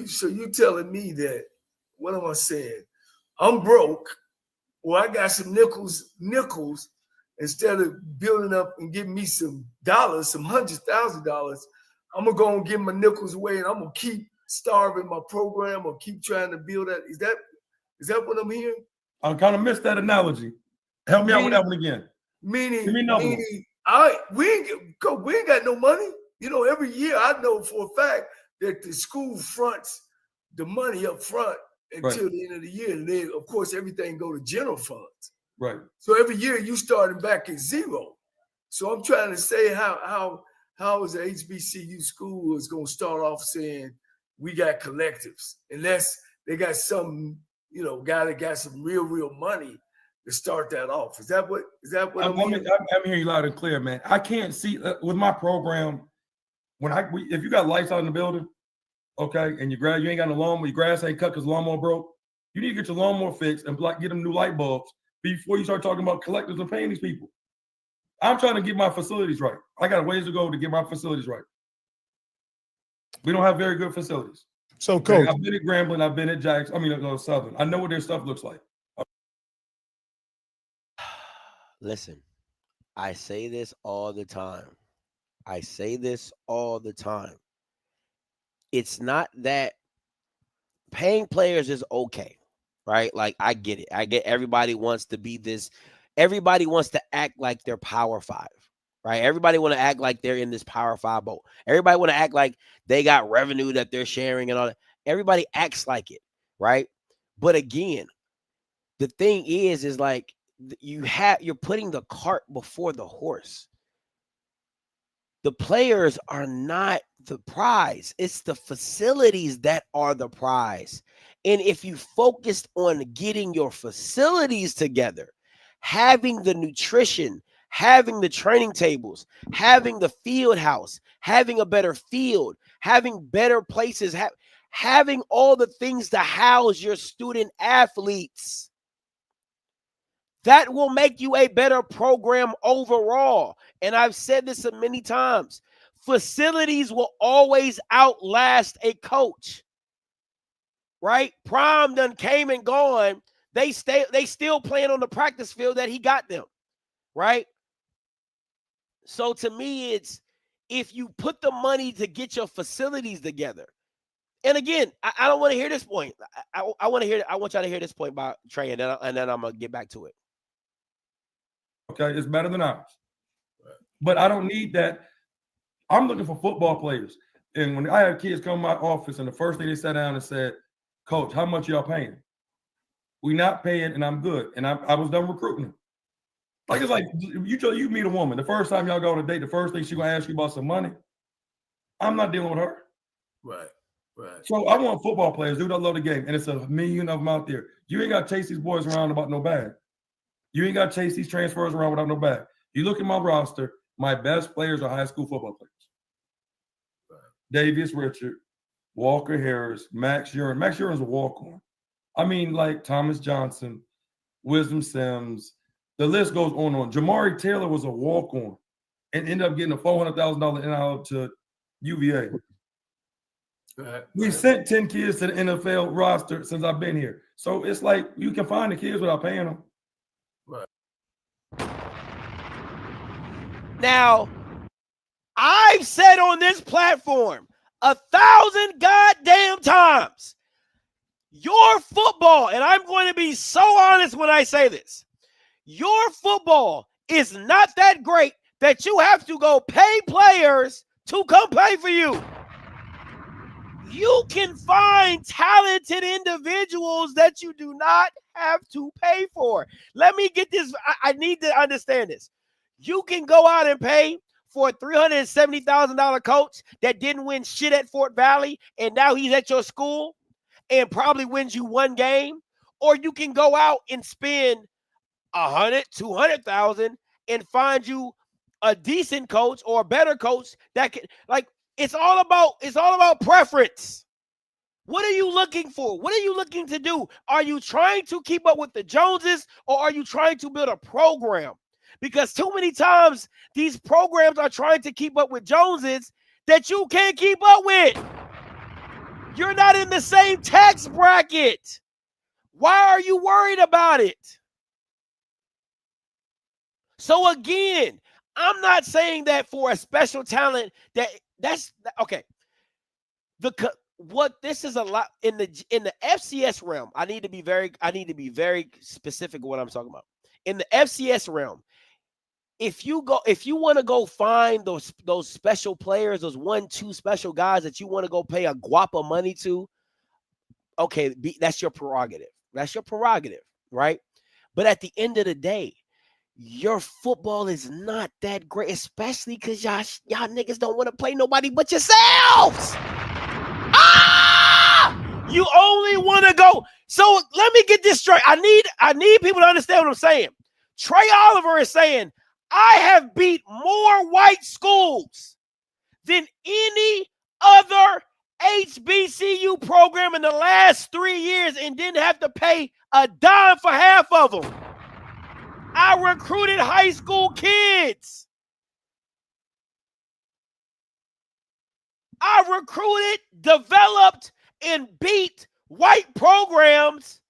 So you telling me that, what am I saying? I'm broke. Well, I got some nickels. Instead of building up and giving me some dollars, some $100,000, I'm going to go and give my nickels away, and I'm going to keep starving my program or keep trying to build that. Is that what I'm hearing? I kind of missed that analogy. Help me out with that one again. Meaning, we ain't got no money. You know, every year I know for a fact that the school fronts the money up front until the end of the year. And then, of course, everything go to general funds. Right. So every year you starting back at zero. So I'm trying to say how is the HBCU school is going to start off saying we got collectives, unless they got some, guy that got some real money to start that off. Is that what I'm hearing? I'm hearing you loud and clear, man. I can't see with my program if you got lights out in the building, okay, and you ain't got no lawnmower, your grass ain't cut because lawnmower broke. You need to get your lawnmower fixed and get them new light bulbs before you start talking about collectives and paying these people. I'm trying to get my facilities right. I got a ways to go to get my facilities right. We don't have very good facilities. So, Coach, I've been at Grambling, I've been at Southern. I know what their stuff looks like. Listen, I say this all the time. It's not that paying players is okay, right? Like, I get it. I get everybody wants to be this. Everybody wants to act like they're Power 5, right? Everybody want to act like they're in this Power 5 boat. Everybody want to act like they got revenue that they're sharing and all that. Everybody acts like it, right? But again, the thing is like you're putting the cart before the horse. The players are not the prize. It's the facilities that are the prize. And if you focused on getting your facilities together, having the nutrition, having the training tables, having the field house, having a better field, having better places, having all the things to house your student athletes, that will make you a better program overall. And I've said this many times. Facilities will always outlast a coach, right? Prime done came and gone. They still playing on the practice field that he got them, right? So to me, it's if you put the money to get your facilities together. And again, I don't want to hear this point. I want y'all to hear this point by Trey, and then I'm gonna get back to it. Okay, it's better than ours. But I don't need that. I'm looking for football players. And when I had kids come to my office, and the first thing they sat down and said, "Coach, how much y'all paying?" We not paying, and I'm good. And I was done recruiting them. Like, it's like you meet a woman. The first time y'all go on a date, the first thing she gonna ask you about some money. I'm not dealing with her. Right. So I want football players, dude. I love the game, and it's a million of them out there. You ain't got to chase these boys around about no bag. You ain't got to chase these transfers around without no bag. You look at my roster, my best players are high school football players. Right. Davius Richard, Walker Harris, Max Urin. Max Urin's a walk-on. I mean, like Thomas Johnson, Wisdom Sims. The list goes on and on. Jamari Taylor was a walk-on and ended up getting a $400,000 NIL to UVA. We sent 10 kids to the NFL roster since I've been here. So it's like you can find the kids without paying them. Right. Now, I've said on this platform 1,000 goddamn times, your football, and I'm going to be so honest when I say this, your football is not that great that you have to go pay players to come play for you. You can find talented individuals that you do not have to pay for. Let me get this. I need to understand this. You can go out and pay for a $370,000 coach that didn't win shit at Fort Valley, and now he's at your school and probably wins you one game. Or you can go out and spend $100,000, $200,000 and find you a decent coach or a better coach that can, like, it's all about preference. What are you looking for? What are you looking to do? Are you trying to keep up with the Joneses, or are you trying to build a program? Because too many times these programs are trying to keep up with Joneses that you can't keep up with. You're not in the same tax bracket. Why are you worried about it? So again, I'm not saying that for a special talent that's okay. What this is a lot in the FCS realm. I need to be very specific of what I'm talking about. In the FCS realm, if you want to go find those special players, those 1-2 special guys that you want to go pay a guap of money to, okay, that's your prerogative. That's your prerogative, right? But at the end of the day, your football is not that great, especially because y'all niggas don't want to play nobody but yourselves. You only want to go. So let me get this straight. I need people to understand what I'm saying. Trey Oliver is saying, I have beat more white schools than any other HBCU program in the last 3 years and didn't have to pay a dime for half of them. I recruited high school kids. I recruited, developed, and beat white programs,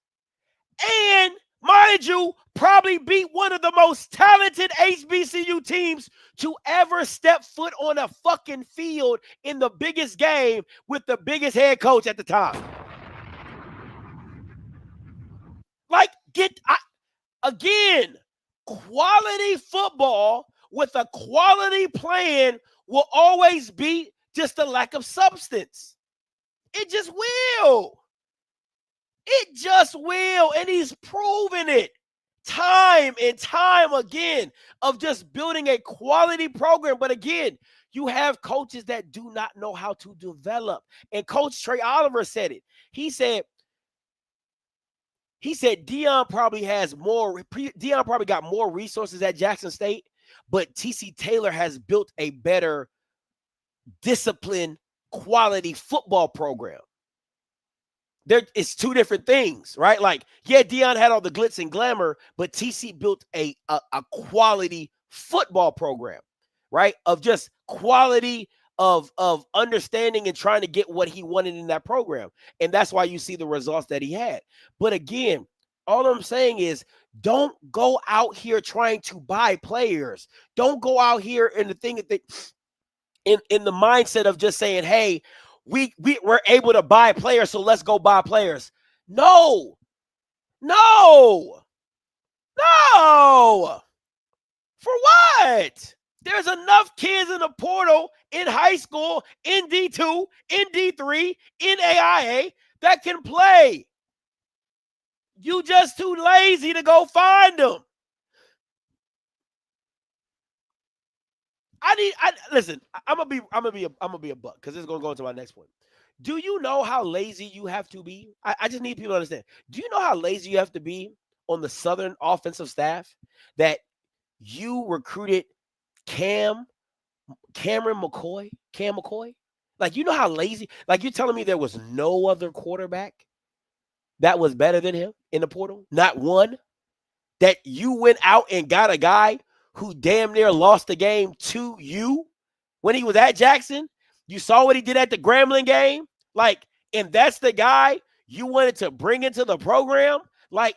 and mind you, probably beat one of the most talented HBCU teams to ever step foot on a fucking field in the biggest game with the biggest head coach at the time. Like, again, quality football with a quality plan will always be just a lack of substance. It just will. It just will. And he's proven it time and time again of just building a quality program. But again, you have coaches that do not know how to develop. And Coach Trey Oliver said it. He said Deion probably got more resources at Jackson State, but TC Taylor has built a better disciplined quality football program. It's two different things, right? Like, yeah, Deion had all the glitz and glamour, but TC built a quality football program, right? Of just quality of understanding and trying to get what he wanted in that program. And that's why you see the results that he had. But again, all I'm saying is don't go out here trying to buy players. Don't go out here in the thing that in the mindset of just saying, hey, we're able to buy players, so let's go buy players. No. For what? There's enough kids in the portal in high school, in D2, in D3, in AIA that can play. You just too lazy to go find them. Listen, I'm gonna be a buck because this is gonna go into my next point. Do you know how lazy you have to be? I just need people to understand. Do you know how lazy you have to be on the Southern offensive staff that you recruited Cam McCoy? Like, you know how lazy? Like, you're telling me there was no other quarterback that was better than him in the portal? Not one? That you went out and got a guy who damn near lost the game to you when he was at Jackson? You saw what he did at the Grambling game? Like, and that's the guy you wanted to bring into the program? Like,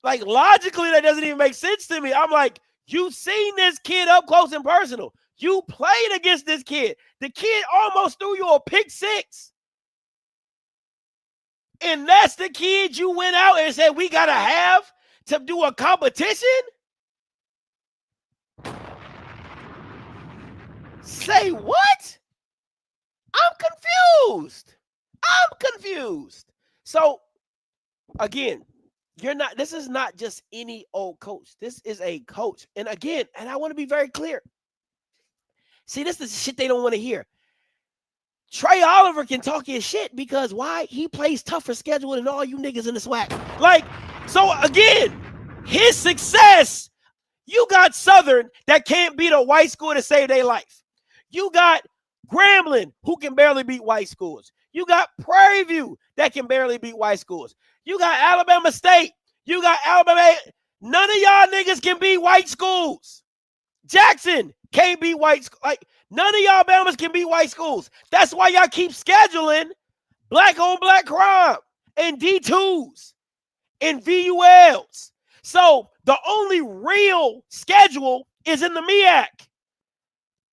logically, that doesn't even make sense to me. I'm like, you've seen this kid up close and personal. You played against this kid. The kid almost threw you a pick six. And that's the kid you went out and said, we got to have to do a competition? Say what? I'm confused. So, again, this is not just any old coach. This is a coach. And again, and I want to be very clear. See, this is the shit they don't want to hear. Trey Oliver can talk his shit because why? He plays tougher schedule than all you niggas in the SWAC. Like, so again, his success, you got Southern that can't beat a white school to save their life. You got Grambling, who can barely beat white schools. You got Prairie View that can barely beat white schools. You got Alabama State. You got Alabama. None of y'all niggas can beat white schools. Jackson can't beat white schools. Like, none of y'all Bamas can beat white schools. That's why y'all keep scheduling black on black crime and D2s and VULs. So the only real schedule is in the MEAC.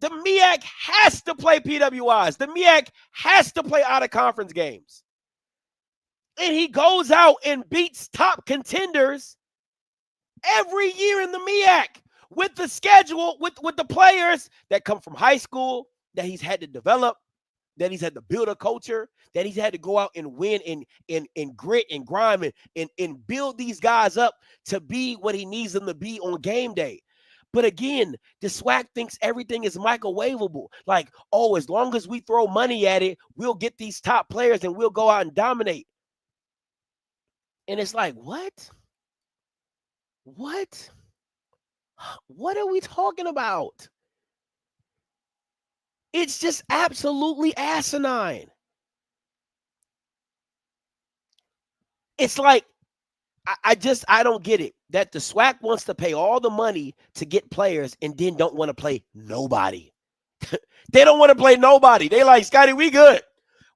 The MEAC has to play PWIs. The MEAC has to play out-of-conference games. And he goes out and beats top contenders every year in the MEAC with the schedule, with the players that come from high school, that he's had to develop, that he's had to build a culture, that he's had to go out and win and grit and grime and build these guys up to be what he needs them to be on game day. But again, the SWAC thinks everything is microwavable. Like, oh, as long as we throw money at it, we'll get these top players and we'll go out and dominate. And it's like, what? What? What are we talking about? It's just absolutely asinine. It's like, I don't get it. That the SWAC wants to pay all the money to get players and then don't want to play nobody. They don't want to play nobody. They like, Scotty, we good.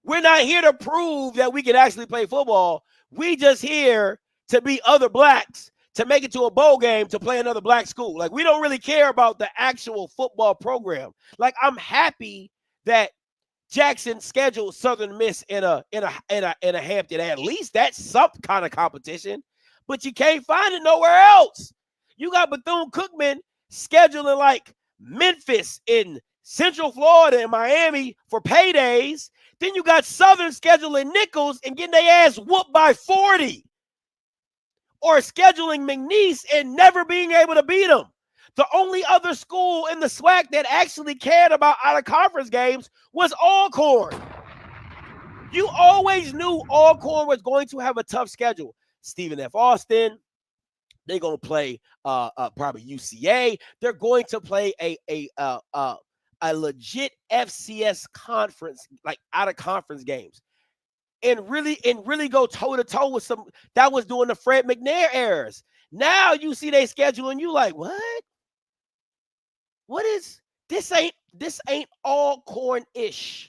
We're not here to prove that we can actually play football. We just here to beat other blacks, to make it to a bowl game, to play another black school. Like, we don't really care about the actual football program. Like, I'm happy that Jackson scheduled Southern Miss in a Hampton. At least that's some kind of competition. But you can't find it nowhere else. You got Bethune-Cookman scheduling like Memphis in Central Florida and Miami for paydays. Then you got Southern scheduling Nichols and getting their ass whooped by 40. Or scheduling McNeese and never being able to beat them. The only other school in the SWAC that actually cared about out-of-conference games was Alcorn. You always knew Alcorn was going to have a tough schedule. Stephen F. Austin, they're going to play probably UCA. They're going to play a legit FCS conference, like out-of-conference games. And really go toe-to-toe with some that was doing the Fred McNair errors. Now you see they schedule and you like, what? What is this? Ain't Alcorn-ish.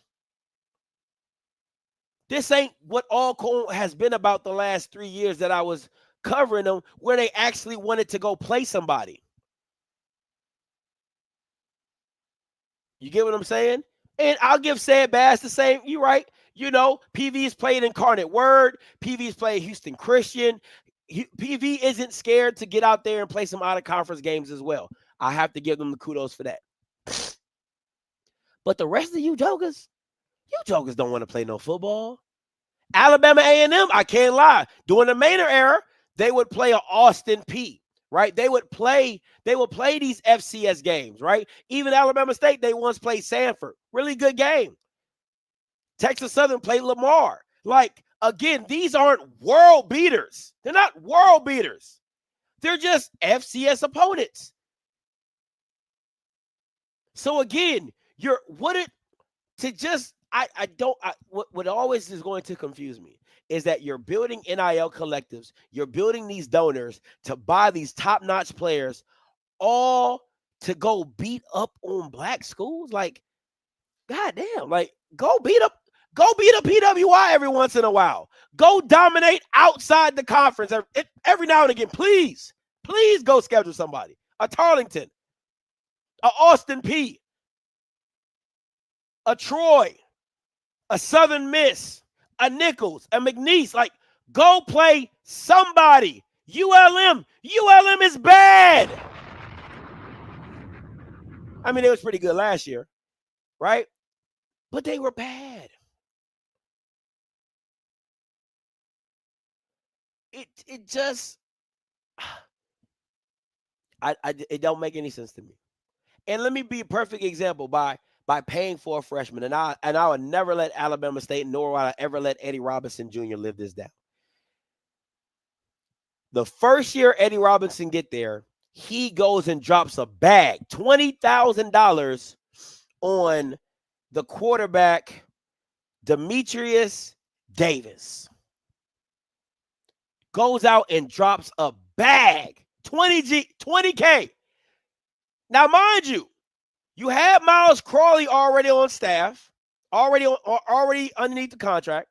This ain't what Alcorn has been about the last 3 years that I was covering them, where they actually wanted to go play somebody. You get what I'm saying? And I'll give Sad Bass the same. You're right. You know, PV's played Incarnate Word. PV's played Houston Christian. PV isn't scared to get out there and play some out-of-conference games as well. I have to give them the kudos for that. But the rest of you jokers don't want to play no football. Alabama A&M, I can't lie. During the Maynard era, they would play an Austin P, right? They would play these FCS games, right? Even Alabama State, they once played Sanford. Really good game. Texas Southern played Lamar. Like, again, these aren't world beaters. They're not world beaters. They're just FCS opponents. So again, what always is going to confuse me is that you're building NIL collectives, you're building these donors to buy these top-notch players, all to go beat up on black schools. Like, goddamn, like go beat up PWI every once in a while. Go dominate outside the conference every now and again. Please go schedule somebody. A Tarleton, a Austin P, a Troy, a Southern Miss, a Nichols, a McNeese. Like, go play somebody. ULM is bad. I mean, it was pretty good last year, right? But they were bad. It just, it don't make any sense to me. And let me be a perfect example by paying for a freshman. And I would never let Alabama State, nor would I ever let Eddie Robinson Jr. live this down. The first year Eddie Robinson get there, he goes and drops a bag, $20,000 on the quarterback Demetrius Davis goes out and drops a bag, 20K. Now, mind you, you had Miles Crawley already on staff, already underneath the contract,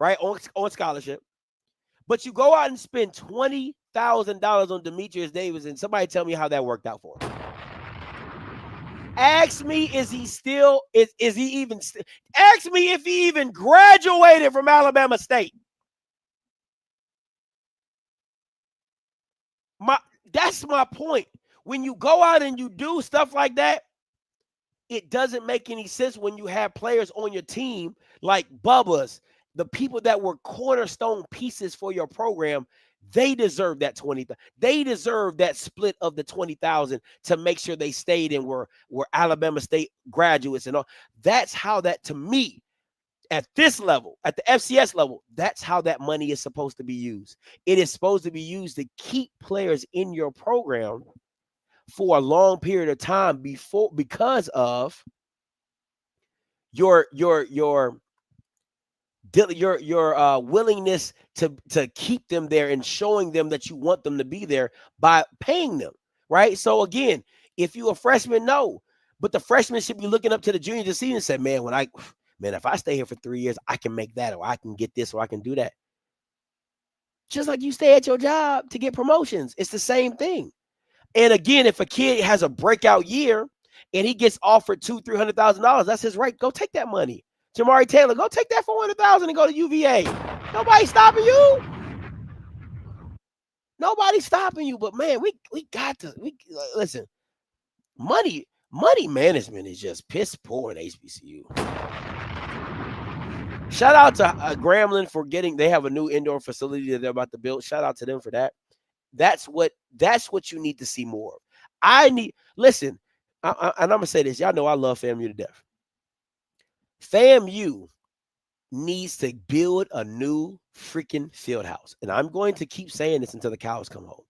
right, on scholarship. But you go out and spend $20,000 on Demetrius Davis, and somebody tell me how that worked out for him. Ask me, is he even? Ask me if he even graduated from Alabama State. That's my point. When you go out and you do stuff like that, it doesn't make any sense when you have players on your team like Bubba's, the people that were cornerstone pieces for your program. They deserve that 20. They deserve that split of the 20,000 to make sure they stayed and were Alabama State graduates and all. That's how that, to me, at this level, at the FCS level, that's how that money is supposed to be used. It is supposed to be used to keep players in your program for a long period of time because of your willingness to keep them there and showing them that you want them to be there by paying them, right? So again, if you're a freshman, no, but the freshmen should be looking up to the juniors this season and say, man, if I stay here for 3 years, I can make that, or I can get this, or I can do that. Just like you stay at your job to get promotions, it's the same thing. And again, if a kid has a breakout year and he gets offered $200,000-$300,000, that's his right. Go take that money. Jamari Taylor, go take that $400,000 and go to UVA. Nobody's stopping you. Nobody's stopping you. But man, we got to listen. Money management is just piss poor in HBCU. Shout out to Grambling for they have a new indoor facility that they're about to build. Shout out to them for that. That's what you need to see more of. Listen, and I'm gonna say this. Y'all know I love FAMU to death. FAMU needs to build a new freaking field house. And I'm going to keep saying this until the cows come home.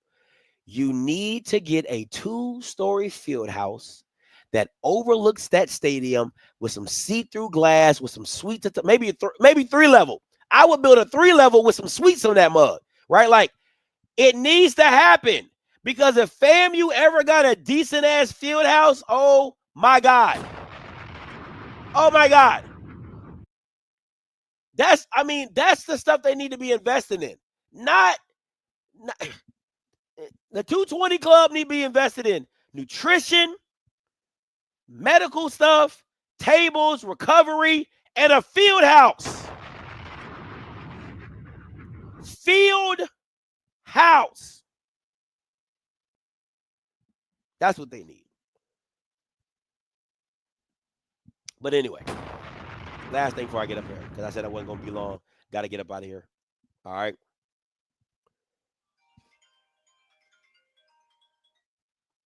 You need to get a 2-story field house that overlooks that stadium with some see-through glass, with some suites, maybe 3-level. I would build a 3-level with some suites on that mug, right? Like, it needs to happen, because if FAMU ever got a decent-ass field house, oh, my God. Oh, my God. That's the stuff they need to be investing in. Not the 220 Club need to be invested in nutrition, medical stuff, tables, recovery, and a field house. Field house. That's what they need. But anyway, last thing before I get up here, because I said I wasn't going to be long. Got to get up out of here. All right.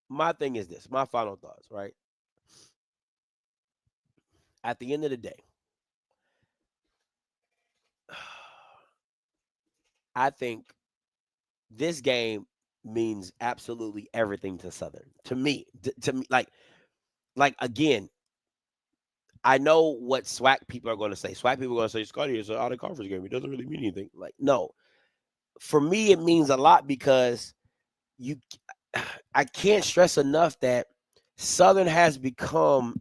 My thing is this. My final thoughts, right? At the end of the day, I think this game means absolutely everything to Southern. To me, like again, I know what SWAC people are going to say. SWAC people are going to say, Scotty, it's an out-of-conference game. It doesn't really mean anything. Like, no. For me, it means a lot because I can't stress enough that Southern has become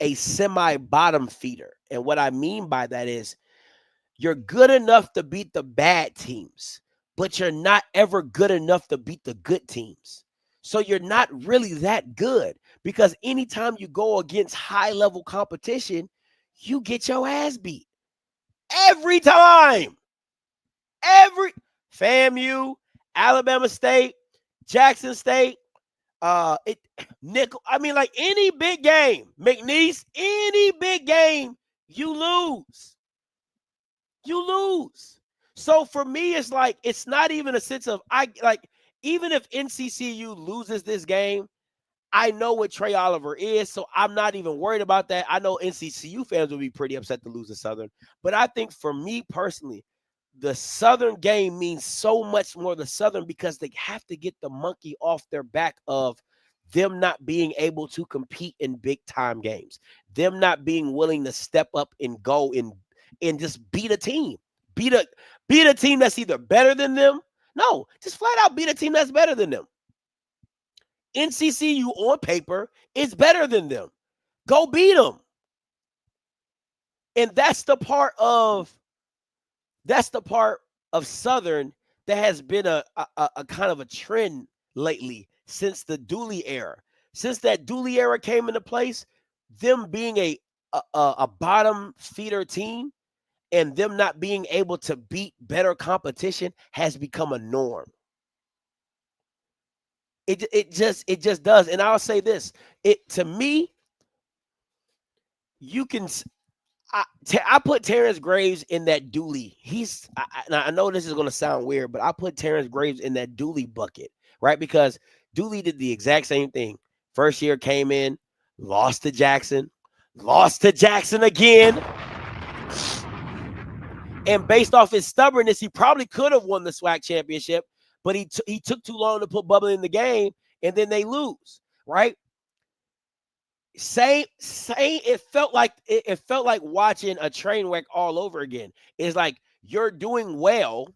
a semi-bottom feeder. And what I mean by that is you're good enough to beat the bad teams, but you're not ever good enough to beat the good teams. So you're not really that good, because anytime you go against high-level competition, you get your ass beat. Every time. FAMU, Alabama State, Jackson State, Nickel. I mean, like any big game, McNeese, any big game, you lose. You lose. So for me, it's like, it's not even a sense of, even if NCCU loses this game, I know what Trey Oliver is, so I'm not even worried about that. I know NCCU fans will be pretty upset to lose to Southern. But I think for me personally, the Southern game means so much more to Southern because they have to get the monkey off their back of them not being able to compete in big time games, them not being willing to step up and go and just beat a team, beat a team that's either better than them. No, just flat out beat a team that's better than them. NCCU on paper is better than them. Go beat them. And that's the part of Southern that has been a kind of a trend lately since the Dooley era. Since that Dooley era came into place, them being a bottom feeder team and them not being able to beat better competition has become a norm. It just does. And I'll say this, to me, you can. I put Terrence Graves in that Dooley. I know this is going to sound weird, but I put Terrence Graves in that Dooley bucket, right? Because Dooley did the exact same thing. First year came in, lost to Jackson again. And based off his stubbornness, he probably could have won the SWAC championship, but he took too long to put Bubba in the game, and then they lose, right? It felt like watching a train wreck all over again. It's like you're doing well,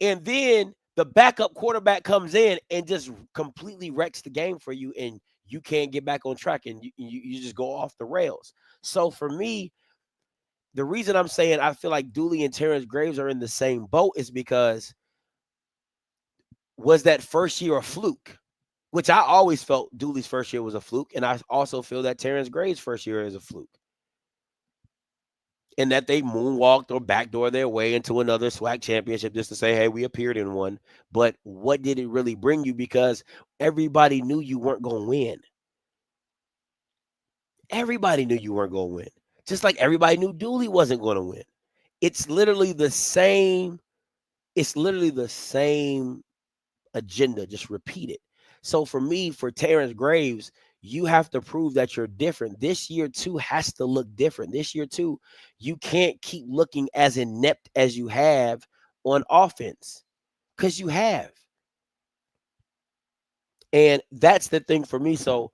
and then the backup quarterback comes in and just completely wrecks the game for you, and you can't get back on track, and you just go off the rails. So for me, the reason I'm saying I feel like Dooley and Terrence Graves are in the same boat is because was that first year a fluke? Which I always felt Dooley's first year was a fluke, and I also feel that Terrence Graves' first year is a fluke. And that they moonwalked or backdoor their way into another SWAC championship just to say, hey, we appeared in one. But what did it really bring you? Because everybody knew you weren't going to win. Everybody knew you weren't going to win. Just like everybody knew Dooley wasn't going to win. It's literally the same. It's literally the same agenda, just repeated. So for me, for Terrence Graves, you have to prove that you're different. This year, too, has to look different. This year, too, you can't keep looking as inept as you have on offense because you have. And that's the thing for me. So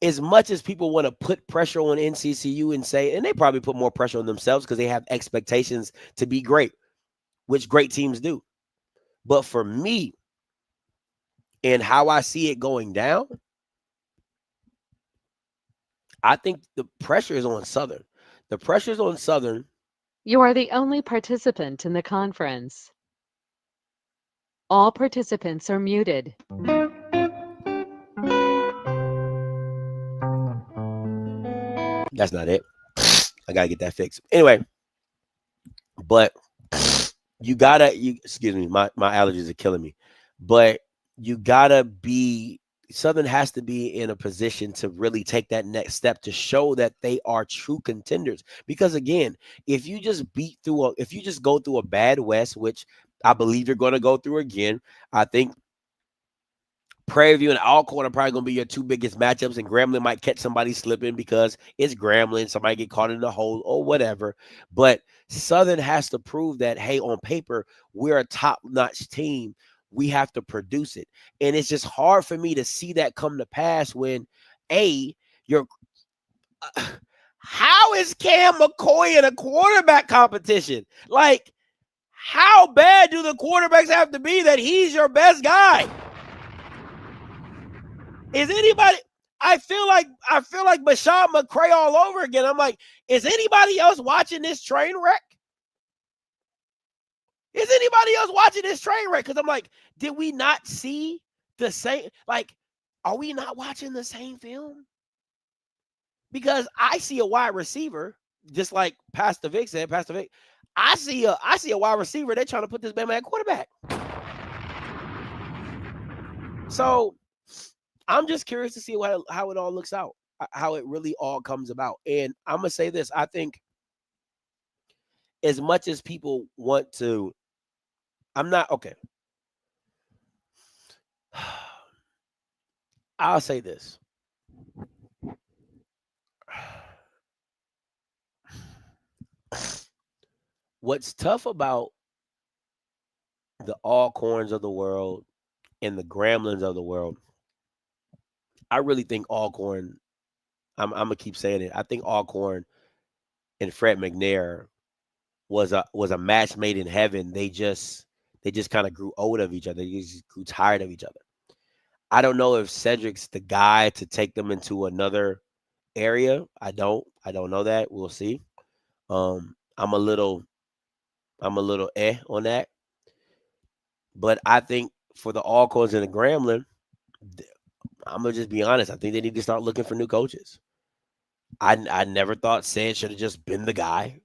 as much as people want to put pressure on NCCU and say, and they probably put more pressure on themselves because they have expectations to be great, which great teams do. But for me, and how I see it going down, I think the pressure is on Southern. The pressure is on Southern. You are the only participant in the conference. All participants are muted. That's not it. I got to get that fixed. Anyway, but excuse me, my allergies are killing me. But you got to be, Southern has to be in a position to really take that next step to show that they are true contenders. Because again, if you just go through a bad West, which I believe you're going to go through again, I think Prairie View and Alcorn are probably going to be your two biggest matchups, and Grambling might catch somebody slipping because it's Grambling, somebody get caught in the hole or whatever. But Southern has to prove that, hey, on paper, we're a top-notch team. We have to produce it. And it's just hard for me to see that come to pass when, how is Cam McCoy in a quarterback competition? Like, how bad do the quarterbacks have to be that he's your best guy? Is anybody? I feel like Bashaud McCray all over again. I'm like, is anybody else watching this train wreck? Is anybody else watching this train wreck? Because I'm like, did we not see the same? Like, are we not watching the same film? Because I see a wide receiver, just like Pastor Vic said. Pastor Vic, I see a wide receiver. They're trying to put this man at quarterback. So I'm just curious to see how it all looks out, how it really all comes about. And I'm gonna say this: I think, as much as people want to, I'm not okay. I'll say this. What's tough about the Alcorns of the world and the Gramblings of the world, I really think Alcorn, I'm gonna keep saying it. I think Alcorn and Fred McNair was a match made in heaven. They just kind of grew old of each other. They just grew tired of each other. I don't know if Cedric's the guy to take them into another area. I don't know that. We'll see. I'm a little on that. But I think for the Alcorns and the Grambling, I'm gonna just be honest. I think they need to start looking for new coaches. I never thought Ced should have just been the guy.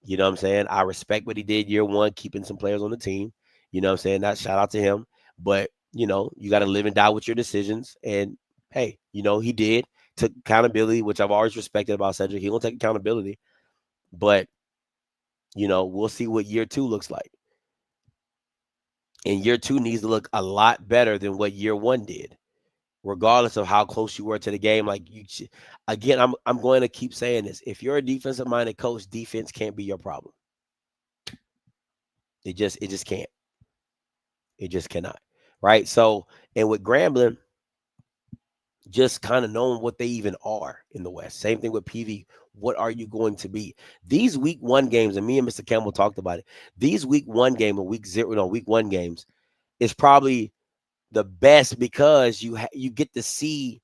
You know what I'm saying? I respect what he did year one, keeping some players on the team. You know what I'm saying? That shout out to him. But, you got to live and die with your decisions. And, hey, he did. Took accountability, which I've always respected about Cedric. He won't take accountability. But, we'll see what year two looks like. And year two needs to look a lot better than what year one did, regardless of how close you were to the game. Again, I'm going to keep saying this. If you're a defensive-minded coach, defense can't be your problem. It just can't. It just cannot, right? So, and with Grambling, just kind of knowing what they even are in the West. Same thing with PV. What are you going to be? These week one games, and me and Mr. Campbell talked about it, these week one game and week one games is probably the best because you get to see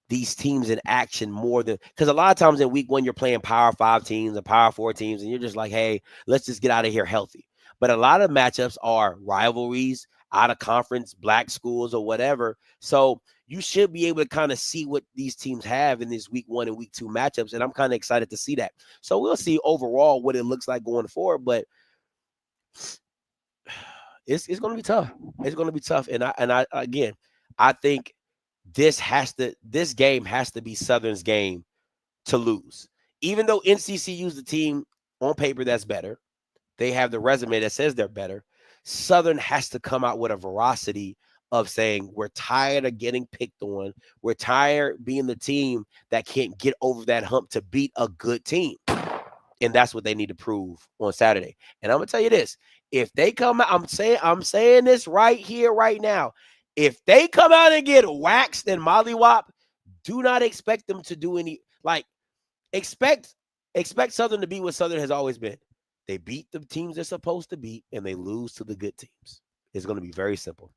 these teams in action more than, because a lot of times in week one, you're playing Power 5 teams and Power 4 teams, and you're just like, hey, let's just get out of here healthy. But a lot of matchups are rivalries, out of conference, black schools or whatever. So you should be able to kind of see what these teams have in this week one and week two matchups. And I'm kind of excited to see that. So we'll see overall what it looks like going forward, but it's going to be tough. It's going to be tough. And I again, I think this game has to be Southern's game to lose. Even though NCCU's the team on paper that's better, they have the resume that says they're better. Southern has to come out with a veracity of saying we're tired of getting picked on. We're tired being the team that can't get over that hump to beat a good team. And that's what they need to prove on Saturday. And I'm going to tell you this. If they come out, I'm saying this right here, right now. If they come out and get waxed and mollywop, do not expect them to do any, expect Southern to be what Southern has always been. They beat the teams they're supposed to beat, and they lose to the good teams. It's going to be very simple.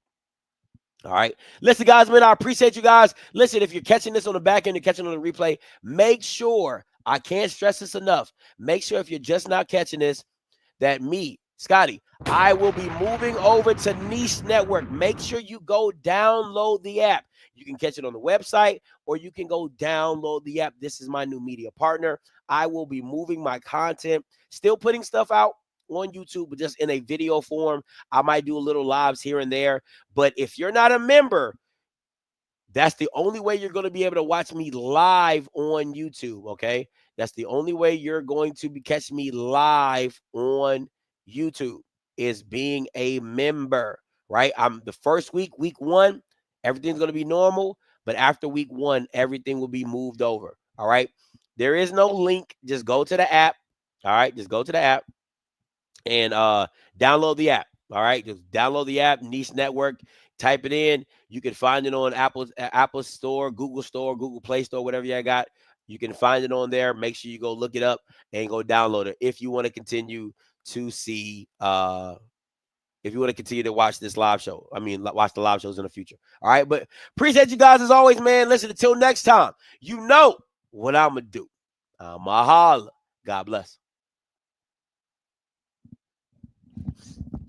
All right. Listen, guys, man, I appreciate you guys. Listen, if you're catching this on the back end, you're catching on the replay, make sure, I can't stress this enough, make sure if you're just not catching this, that me, Scotty, I will be moving over to Niche Network. Make sure you go download the app. You can catch it on the website, or you can go download the app. This is my new media partner. I will be moving my content, still putting stuff out on YouTube, but just in a video form. I might do a little lives here and there. But if you're not a member, that's the only way you're going to be able to watch me live on YouTube, okay? That's the only way you're going to catch me live on YouTube is being a member, right? I'm the first week one, everything's going to be normal. But after week one, everything will be moved over, all right? There is no link. Just go to the app, all right? Just go to the app and download the app, all right? Just download the app, Niche Network. Type it in. You can find it on Apple Store, Google Play Store, whatever you got. You can find it on there. Make sure you go look it up and go download it if you want to continue to see, if you want to continue to watch this live show. I mean, watch the live shows in the future. All right, but appreciate you guys as always, man. Listen, until next time, you know what I'm going to do. I'm a holla. God bless.